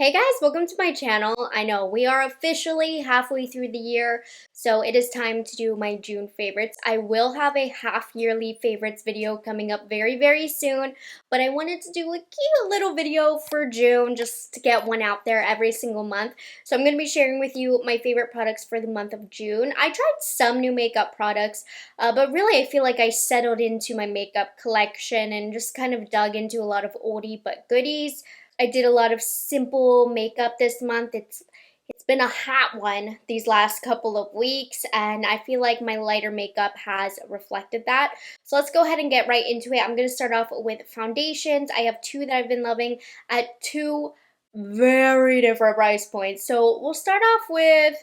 Hey guys, welcome to my channel. I know we are officially halfway through the year, so it is time to do my June favorites. I will have a half-yearly favorites video coming up very soon, but I wanted to do a cute little video for June just to get one out there every single month. So I'm going to be sharing with you my favorite products for the month of June. I tried some new makeup products, but really I feel like I settled into my makeup collection and just kind of dug into a lot of oldie but goodies. I did a lot of simple makeup this month. It's been a hot one these last couple of weeks, and I feel like my lighter makeup has reflected that. So let's go ahead and get right into it. I'm going to start off with foundations. I have two that I've been loving at two very different price points. So we'll start off with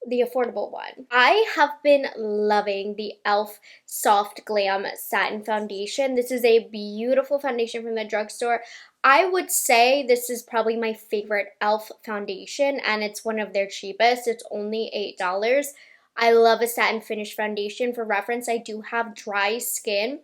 the affordable one. I have been loving the e.l.f. Soft Glam Satin Foundation. This is a beautiful foundation from the drugstore. I would say this is probably my favorite e.l.f. foundation, and it's one of their cheapest. It's only $8. I love a satin finish foundation. For reference, I do have dry skin,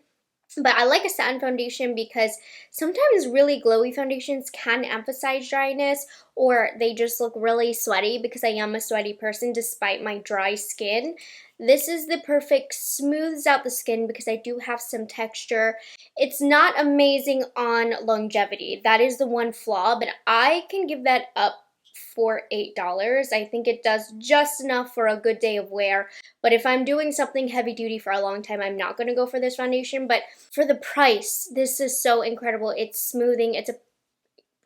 but I like a satin foundation because sometimes really glowy foundations can emphasize dryness, or they just look really sweaty because I am a sweaty person despite my dry skin. This is the perfect, smooths out the skin because I do have some texture. It's not amazing on longevity. That is the one flaw, but I can give that up for $8. I think it does just enough for a good day of wear. But if I'm doing something heavy duty for a long time, I'm not going to go for this foundation. But for the price, this is so incredible. It's smoothing. It's a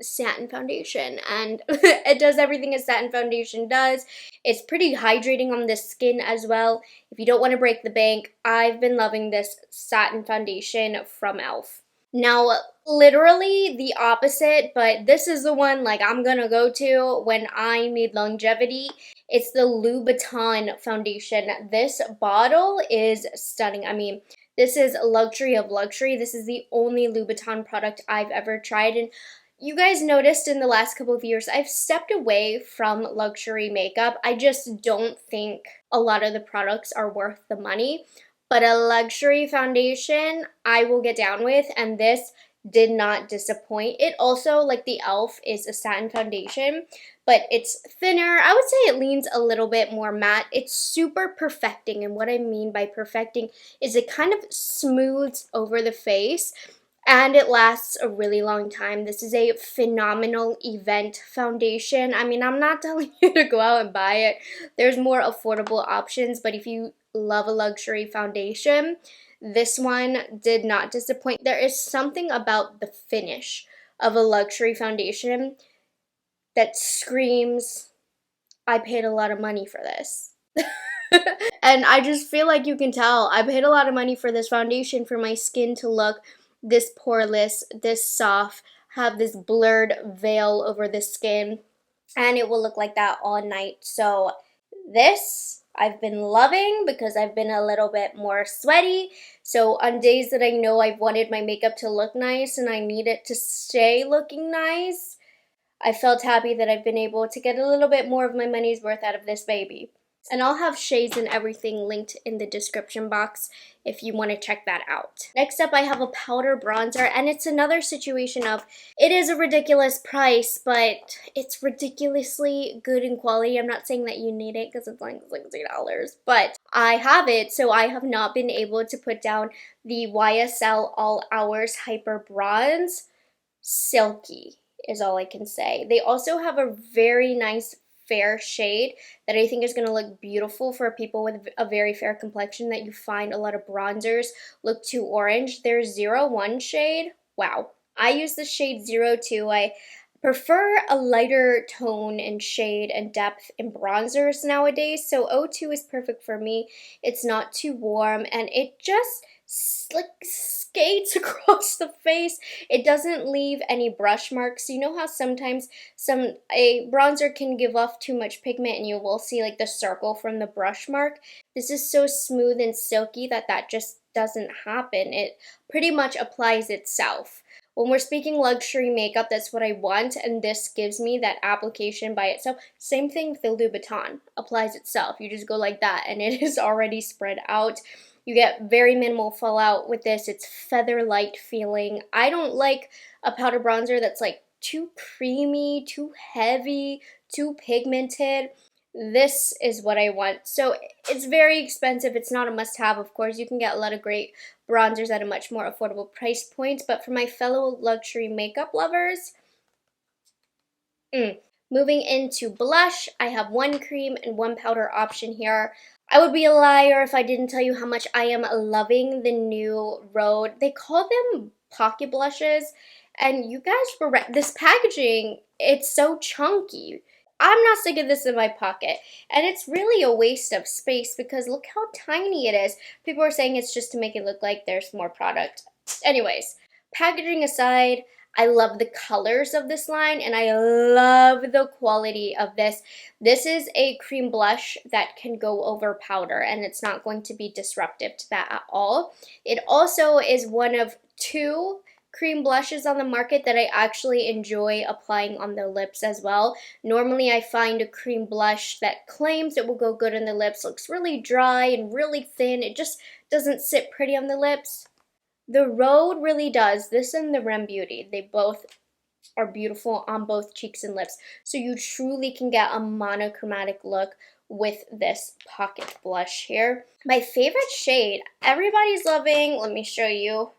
satin foundation, and it does everything a satin foundation does. It's pretty hydrating on the skin as well. If you don't want to break the bank, I've been loving this satin foundation from e.l.f. Now, literally the opposite, but this is the one like I'm gonna go to when I need longevity. It's the Louboutin foundation. This bottle is stunning. I mean, this is luxury of luxury. This is the only Louboutin product I've ever tried, and you guys noticed in the last couple of years, I've stepped away from luxury makeup. I just don't think a lot of the products are worth the money. But a luxury foundation, I will get down with, and this did not disappoint. It also, like the e.l.f., is a satin foundation, but it's thinner. I would say it leans a little bit more matte. It's super perfecting, and what I mean by perfecting is it kind of smooths over the face, and it lasts a really long time. This is a phenomenal event foundation. I mean, I'm not telling you to go out and buy it. There's more affordable options, but if you love a luxury foundation, this one did not disappoint. There is something about the finish of a luxury foundation that screams, I paid a lot of money for this. And I just feel like you can tell I paid a lot of money for this foundation for my skin to look this poreless, this soft, have this blurred veil over the skin, and it will look like that all night. So this I've been loving because I've been a little bit more sweaty. So on days that I know I've wanted my makeup to look nice and I need it to stay looking nice, I felt happy that I've been able to get a little bit more of my money's worth out of this baby. And I'll have shades and everything linked in the description box if you want to check that out. Next up, I have a powder bronzer, and it's another situation of it is a ridiculous price, but it's ridiculously good in quality. I'm not saying that you need it because it's like $60, but I have it, so I have not been able to put down the YSL All Hours Hyper Bronze. Silky is all I can say. They also have a very nice fair shade that I think is going to look beautiful for people with a very fair complexion that you find a lot of bronzers look too orange. Their 01 shade, wow. I use the shade 02. I prefer a lighter tone and shade and depth in bronzers nowadays, so 02 is perfect for me. It's not too warm, and it just like skates across the face. It doesn't leave any brush marks. You know how sometimes a bronzer can give off too much pigment and you will see like the circle from the brush mark. This is so smooth and silky that just doesn't happen. It pretty much applies itself. When we're speaking luxury makeup, that's what I want, and this gives me that application by itself. Same thing with the Louboutin. Applies itself. You just go like that and it is already spread out. You get very minimal fallout with this. It's feather light feeling. I don't like a powder bronzer that's like too creamy, too heavy, too pigmented. This is what I want. So it's very expensive. It's not a must-have, of course. You can get a lot of great bronzers at a much more affordable price point. But for my fellow luxury makeup lovers, moving into blush, I have one cream and one powder option here. I would be a liar if I didn't tell you how much I am loving the new Rhode. They call them pocket blushes, and you guys were right. This packaging, it's so chunky. I'm not sticking this in my pocket, and it's really a waste of space because look how tiny it is. People are saying it's just to make it look like there's more product. Anyways, packaging aside, I love the colors of this line, and I love the quality of this. This is a cream blush that can go over powder, and it's not going to be disruptive to that at all. It also is one of two cream blushes on the market that I actually enjoy applying on the lips as well. Normally I find a cream blush that claims it will go good on the lips, looks really dry and really thin. It just doesn't sit pretty on the lips. The Rhode really does. This and the Rem Beauty, they both are beautiful on both cheeks and lips. So you truly can get a monochromatic look with this pocket blush here. My favorite shade, everybody's loving, let me show you,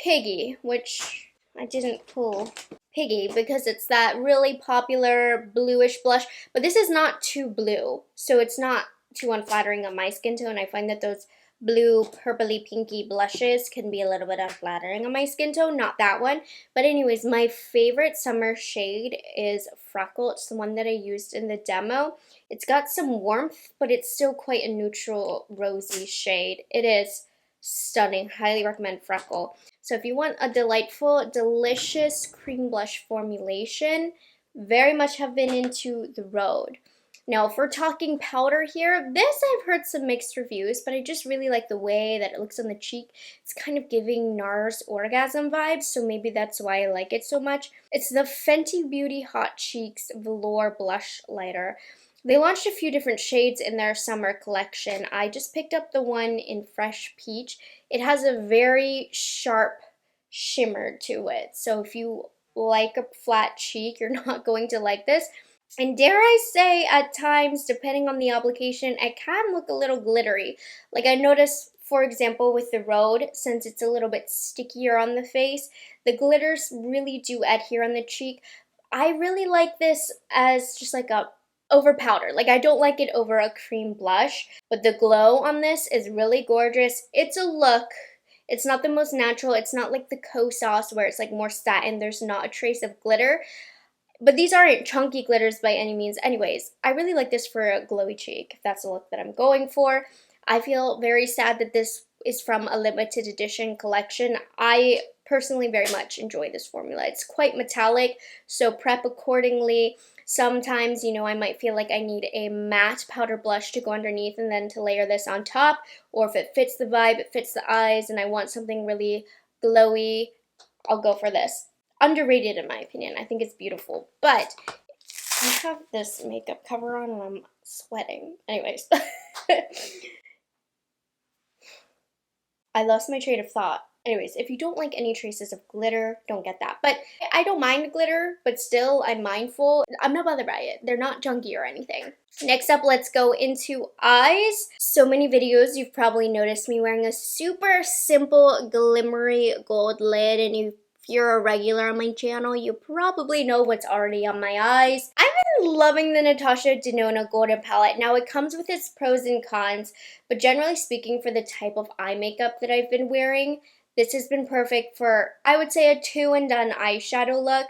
Piggy, which I didn't pull Piggy because it's that really popular bluish blush, but this is not too blue, so it's not too unflattering on my skin tone. I find that those blue, purpley, pinky blushes can be a little bit unflattering on my skin tone, not that one. But anyways, my favorite summer shade is Freckle. It's the one that I used in the demo. It's got some warmth, but it's still quite a neutral, rosy shade. It is stunning. Highly recommend Freckle. So if you want a delightful, delicious cream blush formulation, very much have been into the Rhode. Now, if we're talking powder here, this I've heard some mixed reviews, but I just really like the way that it looks on the cheek. It's kind of giving NARS orgasm vibes, so maybe that's why I like it so much. It's the Fenty Beauty Hot Cheeks Velour Blush Lighter. They launched a few different shades in their summer collection. I just picked up the one in Fresh Peach. It has a very sharp shimmer to it, so if you like a flat cheek, you're not going to like this. And dare I say, at times, depending on the application, it can look a little glittery. Like I noticed, for example, with the Rhode, since it's a little bit stickier on the face, the glitters really do adhere on the cheek. I really like this as just like a over powder. Like I don't like it over a cream blush, but the glow on this is really gorgeous. It's a look. It's not the most natural. It's not like the Co-Sauce where it's like more satin. There's not a trace of glitter. But these aren't chunky glitters by any means. Anyways, I really like this for a glowy cheek, if that's the look that I'm going for. I feel very sad that this is from a limited edition collection. I personally very much enjoy this formula. It's quite metallic, so prep accordingly. Sometimes, you know, I might feel like I need a matte powder blush to go underneath and then to layer this on top. Or if it fits the vibe, it fits the eyes, and I want something really glowy, I'll go for this. Underrated in my opinion. I think it's beautiful. But I have this makeup cover on and I'm sweating. Anyways. I lost my train of thought. Anyways, if you don't like any traces of glitter, don't get that. But I don't mind glitter, but still I'm mindful. I'm not bothered by it. They're not junky or anything. Next up, let's go into eyes. So many videos, you've probably noticed me wearing a super simple glimmery gold lid, and if you're a regular on my channel, you probably know what's already on my eyes. I've been loving the Natasha Denona Golden Palette. Now, it comes with its pros and cons, but generally speaking, for the type of eye makeup that I've been wearing, this has been perfect for, I would say, a two-and-done eyeshadow look.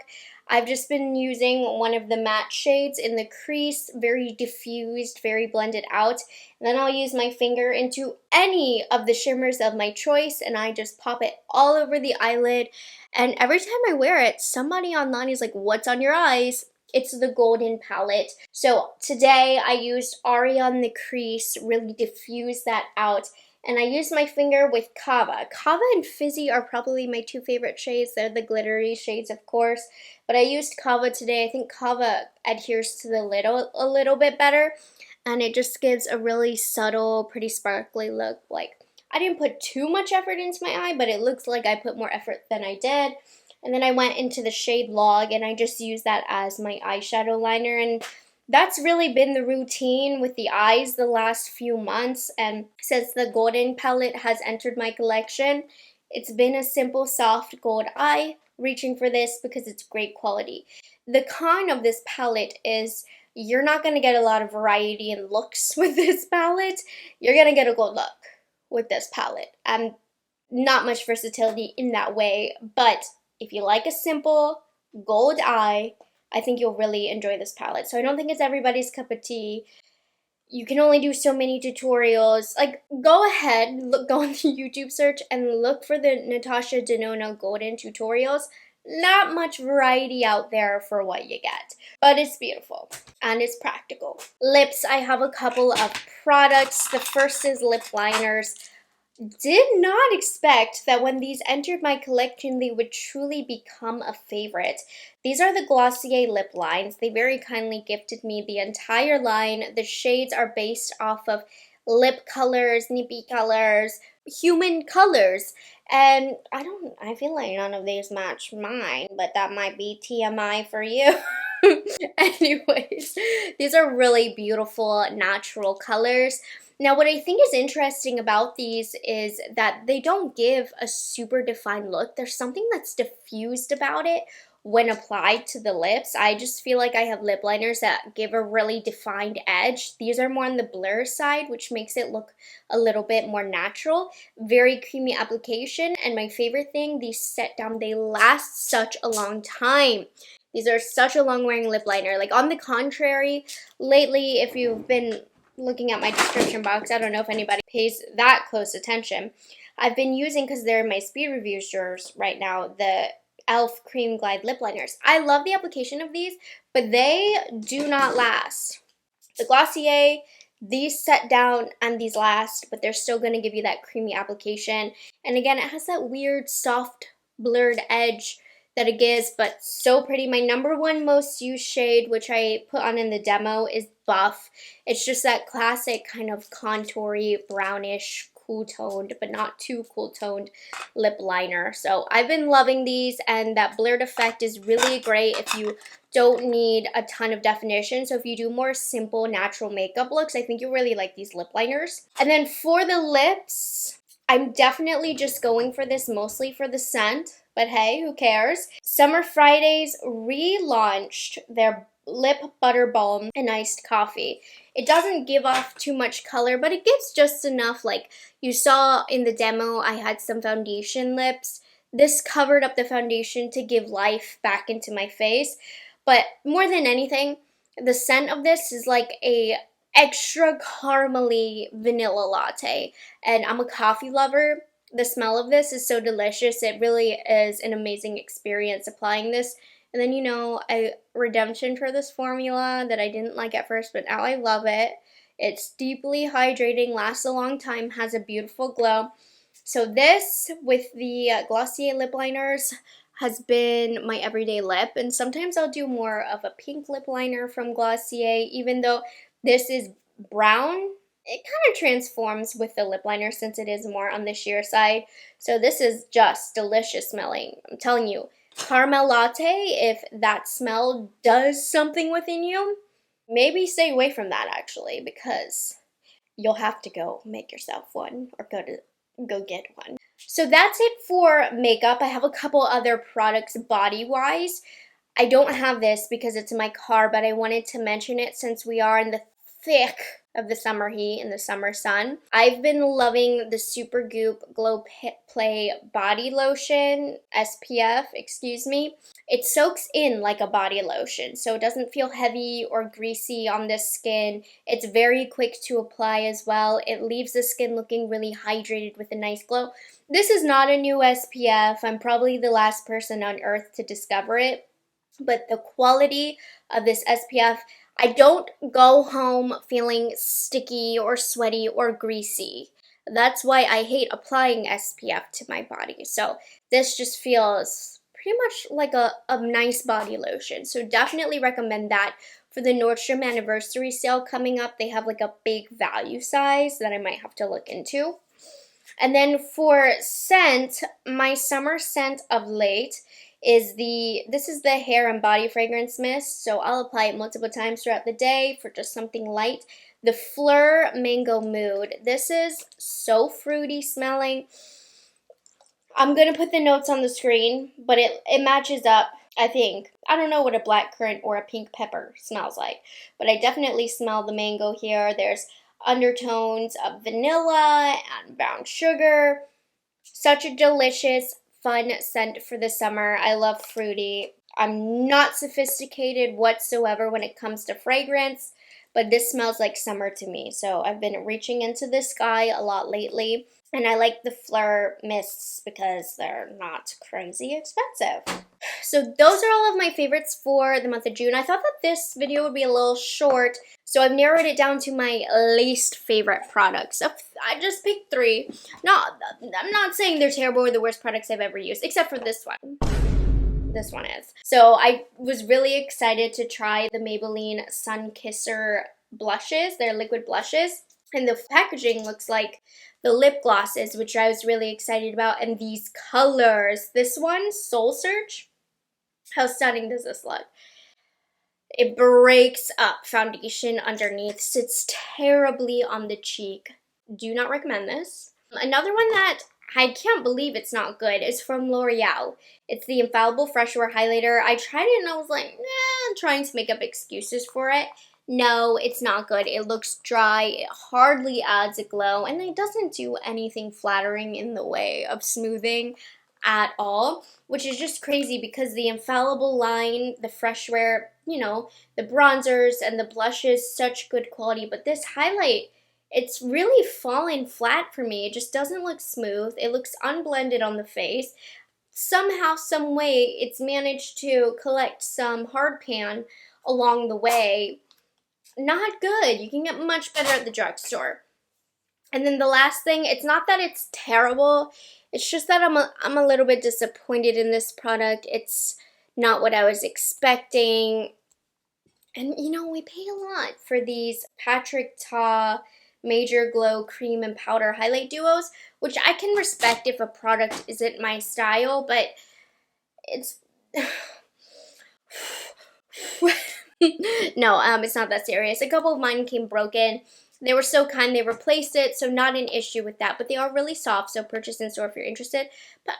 I've just been using one of the matte shades in the crease, very diffused, very blended out. And then I'll use my finger into any of the shimmers of my choice, and I just pop it all over the eyelid. And every time I wear it, somebody online is like, "What's on your eyes?" It's the Golden Palette. So today I used Ari on the crease, really diffused that out. And I used my finger with Kava. Kava and Fizzy are probably my two favorite shades. They're the glittery shades, of course. But I used Kava today. I think Kava adheres to the lid a little bit better. And it just gives a really subtle, pretty sparkly look. Like, I didn't put too much effort into my eye, but it looks like I put more effort than I did. And then I went into the shade Log, and I just used that as my eyeshadow liner. And that's really been the routine with the eyes the last few months. And since the golden palette has entered my collection, it's been a simple soft gold eye, reaching for this because it's great quality. The con of this palette is you're not going to get a lot of variety in looks with this palette. You're going to get a gold look with this palette, and not much versatility in that way. But if you like a simple gold eye, I think you'll really enjoy this palette. So I don't think it's everybody's cup of tea. You can only do so many tutorials. Like, go ahead, go on the YouTube search and look for the Natasha Denona Golden tutorials. Not much variety out there for what you get, but it's beautiful and it's practical. Lips, I have a couple of products. The first is lip liners. Did not expect that when these entered my collection, they would truly become a favorite. These are the Glossier lip lines. They very kindly gifted me the entire line. The shades are based off of lip colors, nippy colors, human colors. And I feel like none of these match mine, but that might be TMI for you. Anyways, these are really beautiful natural colors. Now, what I think is interesting about these is that they don't give a super defined look. There's something that's diffused about it when applied to the lips. I just feel like I have lip liners that give a really defined edge. These are more on the blur side, which makes it look a little bit more natural. Very creamy application, and my favorite thing, these set down, they last such a long time. These are such a long-wearing lip liner. Like, on the contrary, lately, if you've been looking at my description box, I don't know if anybody pays that close attention. I've been using, because they're in my speed reviews drawers right now, the e.l.f. Cream Glide lip liners. I love the application of these, but they do not last. The Glossier, these set down and these last, but they're still going to give you that creamy application. And again, it has that weird soft blurred edge that it gives, but so pretty. My number one most used shade, which I put on in the demo, is Buff. It's just that classic kind of contoury, brownish, cool toned, but not too cool toned lip liner. So I've been loving these, and that blurred effect is really great if you don't need a ton of definition. So if you do more simple natural makeup looks, I think you'll really like these lip liners. And then for the lips, I'm definitely just going for this mostly for the scent, but hey, who cares? Summer Fridays relaunched their Lip Butter Balm and Iced Coffee. It doesn't give off too much color, but it gives just enough. Like you saw in the demo, I had some foundation lips. This covered up the foundation to give life back into my face. But more than anything, the scent of this is like a extra caramely vanilla latte, and I'm a coffee lover. The smell of this is so delicious. It really is an amazing experience applying this. And then, you know, a redemption for this formula that I didn't like at first, but now I love it. It's deeply hydrating, lasts a long time, has a beautiful glow. So this, with the Glossier lip liners, has been my everyday lip. And sometimes I'll do more of a pink lip liner from Glossier, even though this is brown. It kind of transforms with the lip liner since it is more on the sheer side. So this is just delicious smelling. I'm telling you, caramel latte, if that smell does something within you, maybe stay away from that actually, because you'll have to go make yourself one or go get one. So that's it for makeup. I have a couple other products Bodywise. I don't have this because it's in my car, but I wanted to mention it since we are in the thick of the summer heat and the summer sun. I've been loving the Supergoop Glow Play Body Lotion, SPF, excuse me. It soaks in like a body lotion, so it doesn't feel heavy or greasy on the skin. It's very quick to apply as well. It leaves the skin looking really hydrated with a nice glow. This is not a new SPF. I'm probably the last person on earth to discover it, but the quality of this SPF, I don't go home feeling sticky or sweaty or greasy. That's why I hate applying SPF to my body. So this just feels pretty much like a nice body lotion. So definitely recommend that. For the Nordstrom anniversary sale coming up, they have like a big value size that I might have to look into. And then for scent, my summer scent of late this is the hair and body fragrance mist, so I'll apply it multiple times throughout the day for just something light. The Rephr Mango Mood. This is so fruity smelling. I'm going to put the notes on the screen, but it matches up, I think. I don't know what a blackcurrant or a pink pepper smells like, but I definitely smell the mango here. There's undertones of vanilla and brown sugar. Such a delicious, fun scent for the summer. I love fruity. I'm not sophisticated whatsoever when it comes to fragrance, but this smells like summer to me. So I've been reaching into the sky a lot lately. And I like the Rephr mists because they're not crazy expensive. So those are all of my favorites for the month of June. I thought that this video would be a little short, so I've narrowed it down to my least favorite products. So I just picked 3. I'm not saying they're terrible or the worst products I've ever used, except for this one. This one is. So I was really excited to try the Maybelline Sun Kisser blushes. They're liquid blushes. And the packaging looks like the lip glosses, which I was really excited about. And these colors. This one, Soul Search. How stunning does this look? It breaks up foundation underneath. Sits terribly on the cheek. Do not recommend this. Another one that I can't believe it's not good is from L'Oreal. It's the Infallible Fresh Wear Highlighter. I tried it and I was like, I'm trying to make up excuses for it. No, it's not good. It looks dry. It hardly adds a glow. And it doesn't do anything flattering in the way of smoothing at all. Which is just crazy because the Infallible line, the Fresh Wear, you know, the bronzers and the blushes, such good quality. But this highlight, it's really fallen flat for me. It just doesn't look smooth. It looks unblended on the face. Somehow, some way, it's managed to collect some hard pan along the way. Not good. You can get much better at the drugstore. And then the last thing, it's not that it's terrible. It's just that I'm a little bit disappointed in this product. It's not what I was expecting. And, you know, we pay a lot for these Patrick Ta Major Glow Cream and Powder Highlight Duos, which I can respect if a product isn't my style, but it's... No, it's not that serious. A couple of mine came broken. They were so kind, they replaced it, so not an issue with that. But they are really soft, so purchase in store if you're interested. But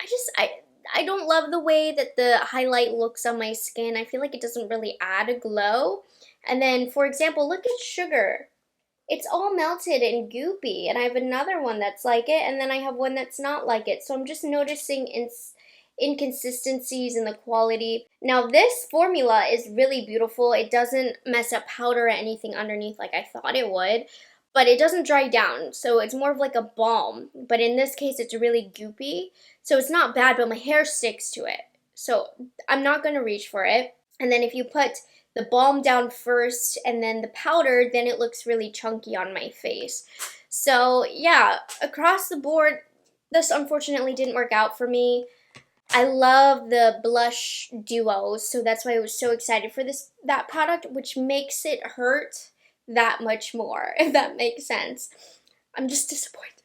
I don't love the way that the highlight looks on my skin. I feel like it doesn't really add a glow. And then, for example, look at Sugar. It's all melted and goopy. And I have another one that's like it, and then I have one that's not like it. So I'm just noticing inconsistencies in the quality. Now this formula is really beautiful. It doesn't mess up powder or anything underneath like I thought it would, but it doesn't dry down, so it's more of like a balm. But in this case it's really goopy, so it's not bad, but my hair sticks to it, so I'm not going to reach for it. And then if you put the balm down first and then the powder, then it looks really chunky on my face. So yeah, across the board, this unfortunately didn't work out for me. I love the blush duos, so that's why I was so excited for that product, which makes it hurt that much more, if that makes sense. I'm just disappointed.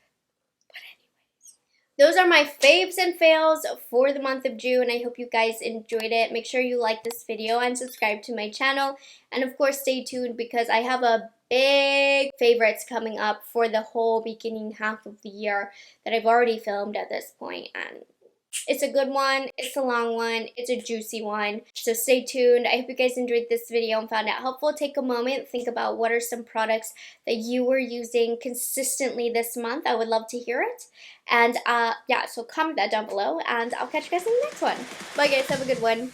But anyways, those are my faves and fails for the month of June. I hope you guys enjoyed it. Make sure you like this video and subscribe to my channel. And of course, stay tuned because I have a big favorites coming up for the whole beginning half of the year that I've already filmed at this point. And it's a good one, it's a long one, it's a juicy one, so stay tuned. I hope you guys enjoyed this video and found it helpful. Take a moment, think about what are some products that you were using consistently this month. I would love to hear it. And yeah, so comment that down below, and I'll catch you guys in the next one. Bye guys, have a good one.